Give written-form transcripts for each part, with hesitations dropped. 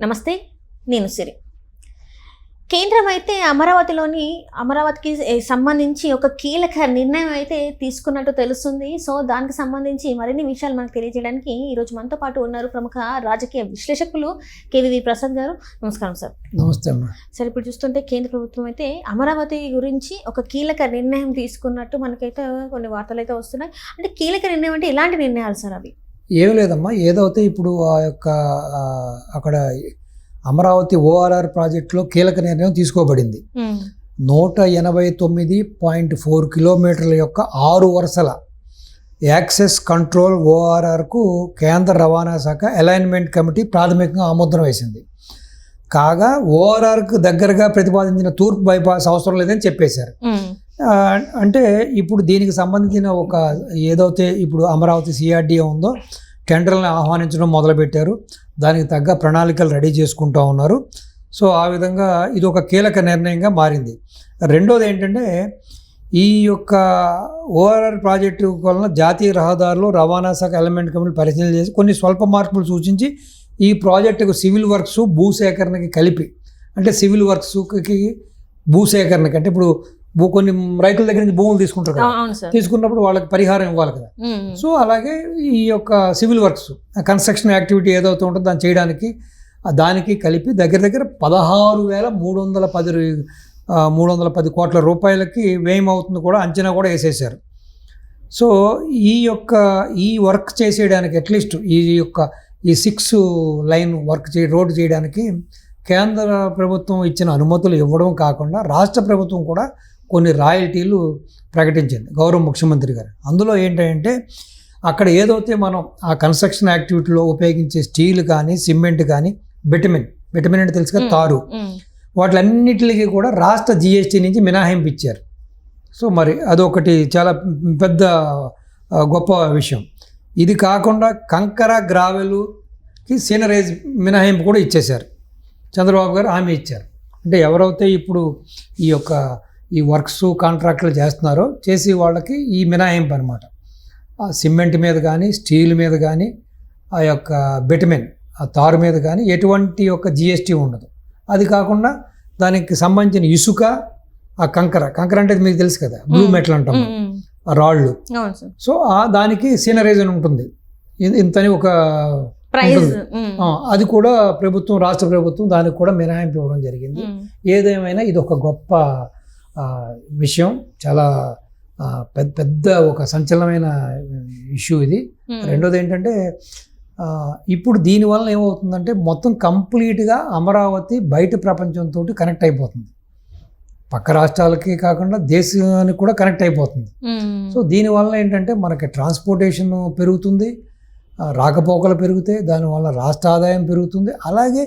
నమస్తే, నేను సిరి. కేంద్రం అయితే అమరావతికి సంబంధించి ఒక కీలక నిర్ణయం అయితే తీసుకున్నట్టు తెలుస్తుంది. సో దానికి సంబంధించి మరిన్ని విషయాలు మనకు తెలియజేయడానికి ఈరోజు మనతో పాటు ఉన్నారు ప్రముఖ రాజకీయ విశ్లేషకులు కేవీవి ప్రసాద్ గారు. నమస్కారం సార్. నమస్తే అమ్మా. సార్, ఇప్పుడు చూస్తుంటే కేంద్ర ప్రభుత్వం అయితే అమరావతి గురించి ఒక కీలక నిర్ణయం తీసుకున్నట్టు మనకైతే కొన్ని వార్తలు అయితే వస్తున్నాయి. అంటే కీలక నిర్ణయం అంటే ఎలాంటి నిర్ణయాలు సార్ అవి? ఏం లేదమ్మా, ఏదైతే ఇప్పుడు ఆ యొక్క అక్కడ అమరావతి ఓఆర్ఆర్ ప్రాజెక్టులో కీలక నిర్ణయం తీసుకోబడింది. 189.4 కిలోమీటర్ల యొక్క 6 వరుసల యాక్సెస్ కంట్రోల్ ఓఆర్ఆర్కు కేంద్ర రవాణా శాఖ అలైన్మెంట్ కమిటీ ప్రాథమికంగా ఆమోదం వేసింది. కాగా ఓఆర్ఆర్కు దగ్గరగా ప్రతిపాదించిన తూర్పు బైపాస్ అవసరం లేదని చెప్పేశారు. అంటే ఇప్పుడు దీనికి సంబంధించిన ఒక ఏదైతే ఇప్పుడు అమరావతి సిఆర్డీఏ ఉందో టెండర్లను ఆహ్వానించడం మొదలుపెట్టారు. దానికి తగ్గ ప్రణాళికలు రెడీ చేసుకుంటూ ఉన్నారు. సో ఆ విధంగా ఇది ఒక కీలక నిర్ణయంగా మారింది. రెండోది ఏంటంటే, ఈ యొక్క ఓఆర్ఆర్ ప్రాజెక్టు వలన జాతీయ రహదారులు రవాణా శాఖ ఎలిమెంట్ కమిటీ పరిశీలన చేసి కొన్ని స్వల్ప మార్పులు సూచించి ఈ ప్రాజెక్టుకు సివిల్ వర్క్స్ భూసేకరణకి కలిపి, అంటే సివిల్ వర్క్స్కి భూసేకరణకి అంటే ఇప్పుడు కొన్ని రైతుల దగ్గర నుంచి భూములు తీసుకుంటారు కదా, తీసుకున్నప్పుడు వాళ్ళకి పరిహారం ఇవ్వాలి కదా. సో అలాగే ఈ యొక్క సివిల్ వర్క్స్ కన్స్ట్రక్షన్ యాక్టివిటీ ఏదైతే ఉంటుందో దాన్ని చేయడానికి దానికి కలిపి దగ్గర దగ్గర 16,310 కోట్ల రూపాయలకి వ్యయం అవుతుంది కూడా అంచనా కూడా వేసేసారు. సో ఈ వర్క్ చేసేయడానికి అట్లీస్ట్ ఈ 6 లైన్ వర్క్ రోడ్డు చేయడానికి కేంద్ర ప్రభుత్వం ఇచ్చిన అనుమతులు ఇవ్వడం కాకుండా రాష్ట్ర ప్రభుత్వం కూడా కొన్ని రాయల్టీలు ప్రకటించింది గౌరవ ముఖ్యమంత్రి గారు. అందులో ఏంటంటే, అక్కడ ఏదైతే మనం ఆ కన్స్ట్రక్షన్ యాక్టివిటీలో ఉపయోగించే స్టీల్ కానీ సిమెంట్ కానీ బిటమిన్ అంటే తెలుసు కదా, తారు, వాటిలన్నిటికీ కూడా రాష్ట్ర జిఎస్టీ నుంచి మినహాయింపు ఇచ్చారు. సో మరి అదొకటి చాలా పెద్ద గొప్ప విషయం. ఇది కాకుండా కంకర గ్రావెలుకి సీనరేజ్ మినహాయింపు కూడా ఇచ్చేశారు. చంద్రబాబు గారు హామీ ఇచ్చారు. అంటే ఎవరైతే ఇప్పుడు ఈ వర్క్స్ కాంట్రాక్టులు చేస్తున్నారో చేసి వాళ్ళకి ఈ మినహాయింపు అనమాట. ఆ సిమెంట్ మీద కానీ స్టీల్ మీద కానీ ఆ యొక్క బిటమిన్ ఆ తారు మీద కానీ ఎటువంటి యొక్క జిఎస్టీ ఉండదు. అది కాకుండా దానికి సంబంధించిన ఇసుక, ఆ కంకర అంటే మీకు తెలుసు కదా, బ్లూ మెటల్ అంటాం, ఆ రాళ్ళు. సో దానికి సీనరేజ్ అని ఉంటుంది, ఇంతని ఒక అది కూడా రాష్ట్ర ప్రభుత్వం దానికి కూడా మినహాయింపు ఇవ్వడం జరిగింది. ఏదేమైనా ఇది ఒక గొప్ప విషయం, చాలా పెద్ద ఒక సంచలనమైన ఇష్యూ ఇది. రెండోది ఏంటంటే, ఇప్పుడు దీనివల్ల ఏమవుతుందంటే మొత్తం కంప్లీట్గా అమరావతి బయట ప్రపంచంతో కనెక్ట్ అయిపోతుంది. పక్క రాష్ట్రాలకి కాకుండా దేశానికి కూడా కనెక్ట్ అయిపోతుంది. సో దీనివల్ల ఏంటంటే మనకి ట్రాన్స్పోర్టేషన్ పెరుగుతుంది, రాకపోకలు పెరుగుతాయి, దానివల్ల రాష్ట్ర ఆదాయం పెరుగుతుంది. అలాగే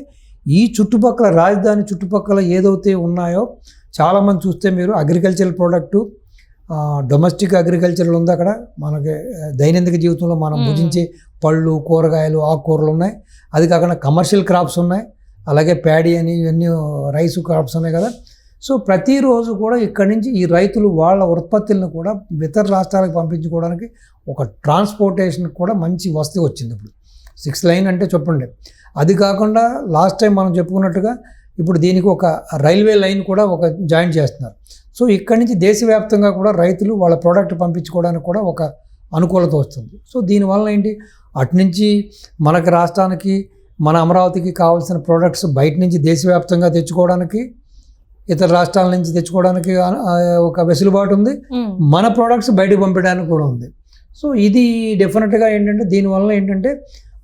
ఈ చుట్టుపక్కల రాజధాని చుట్టుపక్కల ఏదైతే ఉన్నాయో చాలామంది చూస్తే మీరు అగ్రికల్చరల్ ప్రోడక్టు, డొమెస్టిక్ అగ్రికల్చరల్ ఉంది అక్కడ. మనకి దైనందిక జీవితంలో మనం భుజించే పళ్ళు, కూరగాయలు, ఆకుకూరలు ఉన్నాయి. అది కాకుండా కమర్షియల్ క్రాప్స్ ఉన్నాయి, అలాగే ప్యాడీ అని ఇవన్నీ రైస్ క్రాప్స్ ఉన్నాయి కదా. సో ప్రతిరోజు కూడా ఇక్కడి నుంచి ఈ రైతులు వాళ్ళ ఉత్పత్తులను కూడా ఇతర రాష్ట్రాలకు పంపించుకోవడానికి ఒక ట్రాన్స్పోర్టేషన్ కూడా మంచి వసతి వచ్చింది. ఇప్పుడు 6 లైన్ అంటే చెప్పండి. అది కాకుండా లాస్ట్ టైం మనం చెప్పుకున్నట్టుగా ఇప్పుడు దీనికి ఒక రైల్వే లైన్ కూడా ఒక జాయిన్ చేస్తున్నారు. సో ఇక్కడి నుంచి దేశవ్యాప్తంగా కూడా రైతులు వాళ్ళ ప్రోడక్ట్ పంపించుకోవడానికి కూడా ఒక అనుకూలత వస్తుంది. సో దీనివల్ల ఏంటి, అటు నుంచి మనకి రాష్ట్రానికి మన అమరావతికి కావాల్సిన ప్రోడక్ట్స్ బయట నుంచి దేశవ్యాప్తంగా తెచ్చుకోవడానికి, ఇతర రాష్ట్రాల నుంచి తెచ్చుకోవడానికి ఒక వెసులుబాటు ఉంది. మన ప్రోడక్ట్స్ బయటకు పంపించడానికి కూడా ఉంది. సో ఇది డెఫినెట్గా ఏంటంటే, దీనివల్ల ఏంటంటే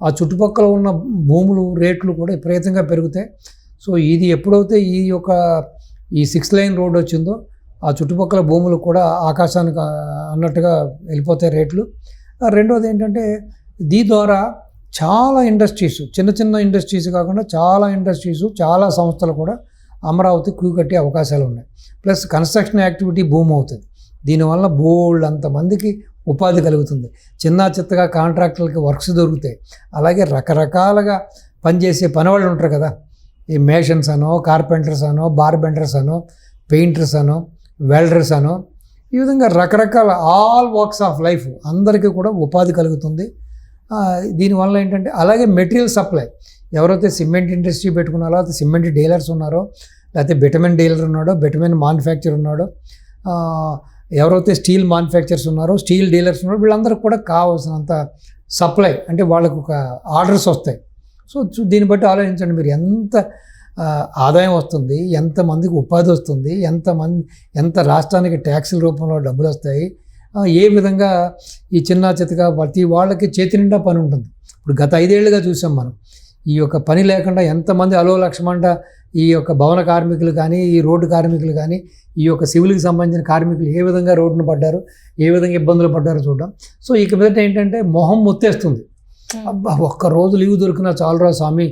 ఆ చుట్టుపక్కల ఉన్న భూములు రేట్లు కూడా విపరీతంగా పెరుగుతాయి. సో ఇది ఎప్పుడైతే ఈ 6 లైన్ రోడ్ వచ్చిందో ఆ చుట్టుపక్కల భూములు కూడా ఆకాశానికి అన్నట్టుగా వెళ్ళిపోతాయి రేట్లు. రెండోది ఏంటంటే, దీని ద్వారా చాలా ఇండస్ట్రీస్, చిన్న ఇండస్ట్రీస్ కాకుండా చాలా ఇండస్ట్రీస్, చాలా సంస్థలు కూడా అమరావతి క్యూ కట్టే అవకాశాలు ఉన్నాయి. ప్లస్ కన్స్ట్రక్షన్ యాక్టివిటీ భూమి అవుతుంది. దీనివల్ల బోల్డ్ అంతమందికి ఉపాధి కలుగుతుంది. చిత్తగా కాంట్రాక్టర్లకి వర్క్స్ దొరుకుతాయి. అలాగే రకరకాలుగా పనిచేసే పనివాళ్ళు ఉంటారు కదా, ఈ మేషన్స్ అనో, కార్పెంటర్స్ అనో, బార్బెండర్స్ అనో, పెయింటర్స్ అనో, వెల్డర్స్ అనో, ఈ విధంగా రకరకాల ఆల్ వర్క్స్ ఆఫ్ లైఫ్ అందరికీ కూడా ఉపాధి కలుగుతుంది. దీనివల్ల ఏంటంటే, అలాగే మెటీరియల్ సప్లై, ఎవరైతే సిమెంట్ ఇండస్ట్రీ పెట్టుకున్నారో, లేకపోతే సిమెంట్ డీలర్స్ ఉన్నారో, లేకపోతే బిటమిన్ డీలర్ ఉన్నాడో, బిటమిన్ మ్యానుఫ్యాక్చర్ ఉన్నాడో, ఎవరైతే స్టీల్ మ్యానుఫ్యాక్చర్స్ ఉన్నారో, స్టీల్ డీలర్స్ ఉన్నారో, వీళ్ళందరికీ కూడా కావాల్సినంత సప్లై అంటే వాళ్ళకు ఒక ఆర్డర్స్ వస్తాయి. సో దీన్ని బట్టి ఆలోచించండి, మీరు ఎంత ఆదాయం వస్తుంది, ఎంతమందికి ఉపాధి వస్తుంది, ఎంత రాష్ట్రానికి ట్యాక్సుల రూపంలో డబ్బులు వస్తాయి, ఏ విధంగా ఈ చిన్న చితగా ప్రతి వాళ్ళకి చేతి నిండా పని ఉంటుంది. ఇప్పుడు గత 5 ఏళ్ళుగా చూసాం మనం, ఈ యొక్క పని లేకుండా ఎంతమంది లక్షమంట ఈ యొక్క భవన కార్మికులు కానీ, ఈ రోడ్డు కార్మికులు కానీ, ఈ యొక్క సివిల్కి సంబంధించిన కార్మికులు ఏ విధంగా రోడ్డును పడ్డారు, ఏ విధంగా ఇబ్బందులు పడ్డారో చూడడం. సో ఇక మీదట ఏంటంటే మొహం ముత్తేస్తుంది. అబ్బా, ఒక్క రోజు లీవ్ దొరికినా చాలురా స్వామి,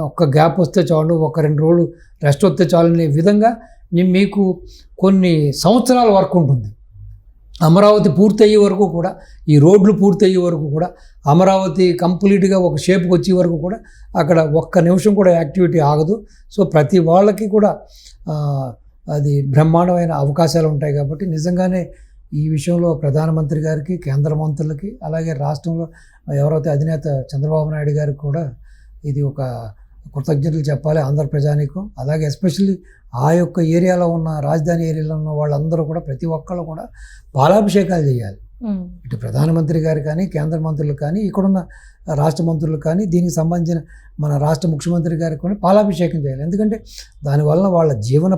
ఒక్క గ్యాప్ వస్తే చాలు, ఒక 2 రోజులు రెస్ట్ వస్తే చాలు అనే విధంగా మీకు కొన్ని సంవత్సరాల వర్క్ ఉంటుంది. అమరావతి పూర్తయ్యే వరకు కూడా, ఈ రోడ్లు పూర్తయ్యే వరకు కూడా, అమరావతి కంప్లీట్గా ఒక షేప్కి వచ్చే వరకు కూడా అక్కడ ఒక్క నిమిషం కూడా యాక్టివిటీ ఆగదు. సో ప్రతి వాళ్ళకి కూడా అది బ్రహ్మాండమైన అవకాశాలు ఉంటాయి. కాబట్టి నిజంగానే ఈ విషయంలో ప్రధానమంత్రి గారికి, కేంద్ర మంత్రులకి, అలాగే రాష్ట్రంలో ఎవరైతే అధినేత చంద్రబాబు నాయుడు గారికి కూడా ఇది ఒక కృతజ్ఞతలు చెప్పాలి ఆంధ్ర ప్రజానీకం. అలాగే ఎస్పెషల్లీ ఆ యొక్క ఏరియాలో ఉన్న, రాజధాని ఏరియాలో ఉన్న వాళ్ళందరూ కూడా, ప్రతి ఒక్కళ్ళు కూడా పాలాభిషేకాలు చేయాలి. ఇటు ప్రధానమంత్రి గారు కానీ, కేంద్ర మంత్రులు కానీ, ఇక్కడున్న రాష్ట్ర మంత్రులు కానీ, దీనికి సంబంధించిన మన రాష్ట్ర ముఖ్యమంత్రి గారికి కూడా పాలాభిషేకం చేయాలి. ఎందుకంటే దానివల్ల వాళ్ళ జీవన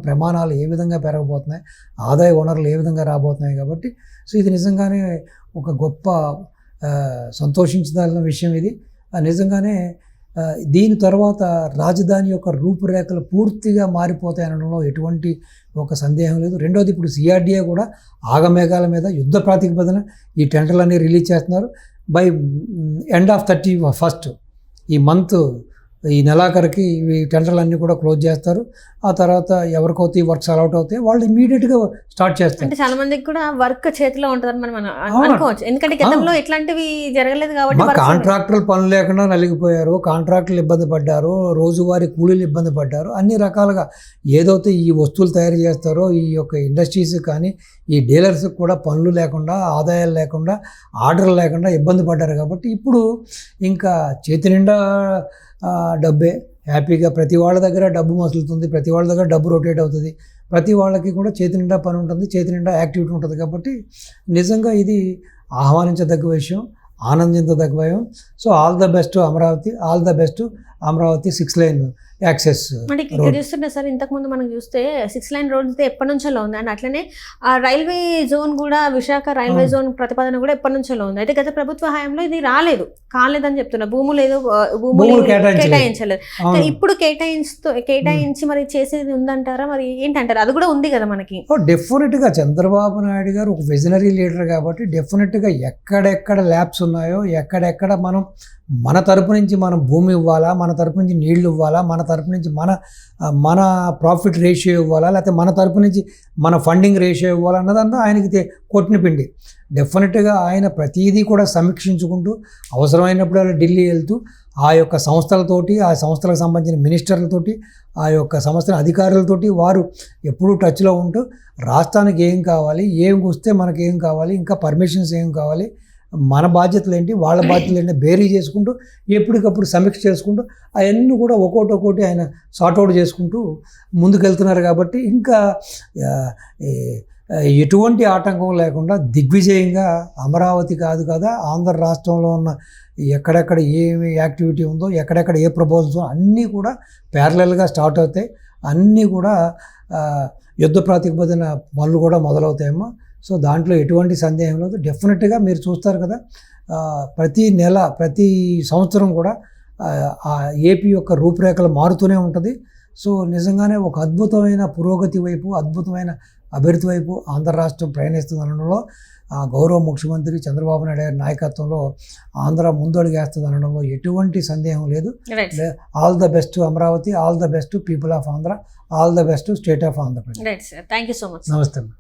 ప్రమాణాలు ఏ విధంగా పెరగబోతున్నాయి, ఆదాయ వనరులు ఏ విధంగా రాబోతున్నాయి. కాబట్టి సో ఇది నిజంగానే ఒక గొప్ప సంతోషించాల్సిన విషయం ఇది. నిజంగానే దీని తర్వాత రాజధాని యొక్క రూపురేఖలు పూర్తిగా మారిపోతాయనడంలో ఎటువంటి ఒక సందేహం లేదు. రెండోది, ఇప్పుడు సిఆర్డీఏ కూడా ఆగమేఘాల మీద యుద్ధ ప్రాతిపదికన ఈ టెండర్లన్నీ రిలీజ్ చేస్తున్నారు. బై ఎండ్ ఆఫ్ 31st ఈ మంత్, ఈ నెలాఖరికి ఈ టెండర్లన్నీ కూడా క్లోజ్ చేస్తారు. ఆ తర్వాత ఎవరికైతే వర్క్స్ అలాట్ అవుతాయి వాళ్ళు ఇమీడియట్గా స్టార్ట్ చేస్తారు. అంటే చాలా మందికి కూడా వర్క్ చేతిలో ఉంటుందని మనం అనుకోవచ్చు. ఎందుకంటే గతంలో ఇట్లాంటివి జరగలేదు కాబట్టి కాంట్రాక్టర్లు పనులు లేకుండా నలిగిపోయారు, కాంట్రాక్టర్లు ఇబ్బంది పడ్డారు, రోజువారీ కూలీలు ఇబ్బంది పడ్డారు. అన్ని రకాలుగా ఏదైతే ఈ వస్తువులు తయారు చేస్తారో ఈ యొక్క ఇండస్ట్రీస్ కానీ, ఈ డీలర్స్కి కూడా పనులు లేకుండా, ఆదాయాలు లేకుండా, ఆర్డర్లు లేకుండా ఇబ్బంది పడ్డారు. కాబట్టి ఇప్పుడు ఇంకా చేతి నిండా డబ్బే, హ్యాపీగా ప్రతి వాళ్ళ దగ్గర డబ్బు మసులుతుంది, ప్రతి వాళ్ళ దగ్గర డబ్బు రొటేట్ అవుతుంది, ప్రతి వాళ్ళకి కూడా చేతి నిండా పని ఉంటుంది, చేతి నిండా యాక్టివిటీ ఉంటుంది. కాబట్టి నిజంగా ఇది ఆహ్వానించదగ్గ విషయం, ఆనందించదగ్గ విషయం. So all the best Amaravati, all the best Amaravati 6 line access. అంటే ఇక్కడ చూస్తుంటే సార్, ఇంతకుముందు మనం చూస్తే 6 లైన్ రోడ్ అయితే ఎప్పటి నుంచో ఉంది. అండ్ అట్లనే ఆ రైల్వే జోన్ కూడా, విశాఖ రైల్వే జోన్ ప్రతిపాదన కూడా ఎప్పటి నుంచో ఉంది. అయితే గత ప్రభుత్వ హయాంలో ఇది కాలేదని చెప్తున్నారు. భూములు కేటాయించలేదు. ఇప్పుడు కేటాయించి మరి చేసేది ఉందంటారా? మరి ఏంటంటారు? అది కూడా ఉంది కదా మనకి. డెఫినెట్గా చంద్రబాబు నాయుడు గారు ఒక విజనరీ లీడర్ కాబట్టి డెఫినెట్గా ఎక్కడెక్కడ ల్యాబ్స్ ఉన్నాయో, ఎక్కడెక్కడ మన తరపు నుంచి మనం భూమి ఇవ్వాలా, మన తరపు నుంచి నీళ్లు ఇవ్వాలా, మన తరపు నుంచి మన ప్రాఫిట్ రేషియో ఇవ్వాలా, లేకపోతే మన తరపు నుంచి మన ఫండింగ్ రేషియో ఇవ్వాలా అన్నదంతా ఆయనకి కొట్టిన పిండి. డెఫినెట్గా ఆయన ప్రతిదీ కూడా సమీక్షించుకుంటూ అవసరమైనప్పుడు ఢిల్లీ వెళ్తూ ఆ యొక్క సంస్థలతోటి, ఆ సంస్థలకు సంబంధించిన మినిస్టర్లతోటి, ఆ యొక్క సంస్థల అధికారులతోటి వారు ఎప్పుడూ టచ్లో ఉంటూ రాష్ట్రానికి ఏం కావాలి, ఏం వస్తే మనకి ఏం కావాలి, ఇంకా పర్మిషన్స్ ఏం కావాలి, మన బాధ్యతలు ఏంటి, వాళ్ళ బాధ్యతలు ఏంటి బేరీ చేసుకుంటూ ఎప్పటికప్పుడు సమీక్ష చేసుకుంటూ అవన్నీ కూడా ఒక్కోటి ఆయన సార్ట్అవుట్ చేసుకుంటూ ముందుకెళ్తున్నారు. కాబట్టి ఇంకా ఎటువంటి ఆటంకం లేకుండా దిగ్విజయంగా అమరావతి కాదు కదా, ఆంధ్ర రాష్ట్రంలో ఉన్న ఎక్కడెక్కడ ఏమి యాక్టివిటీ ఉందో, ఎక్కడెక్కడ ఏ ప్రపోజల్స్ అన్నీ కూడా ప్యారలల్గా స్టార్ట్ అవుతాయి. అన్నీ కూడా యుద్ధ ప్రాతిపదికన పనులు కూడా మొదలవుతాయేమో. సో దాంట్లో ఎటువంటి సందేహం లేదు. డెఫినెట్గా మీరు చూస్తారు కదా, ప్రతి నెల, ప్రతి సంవత్సరం కూడా ఏపీ యొక్క రూపురేఖలు మారుతూనే ఉంటుంది. సో నిజంగానే ఒక అద్భుతమైన పురోగతి వైపు, అద్భుతమైన అభివృద్ధి వైపు ఆంధ్ర రాష్ట్రం ప్రయాణిస్తుంది అనడంలో, గౌరవ ముఖ్యమంత్రి చంద్రబాబు నాయుడు గారి నాయకత్వంలో ఆంధ్ర ముందడుగేస్తుంది అనడంలో ఎటువంటి సందేహం లేదు. All the best Amaravati, all the best people of Andhra, all the best state of Andhra Pradesh. Thank you so much. నమస్తే.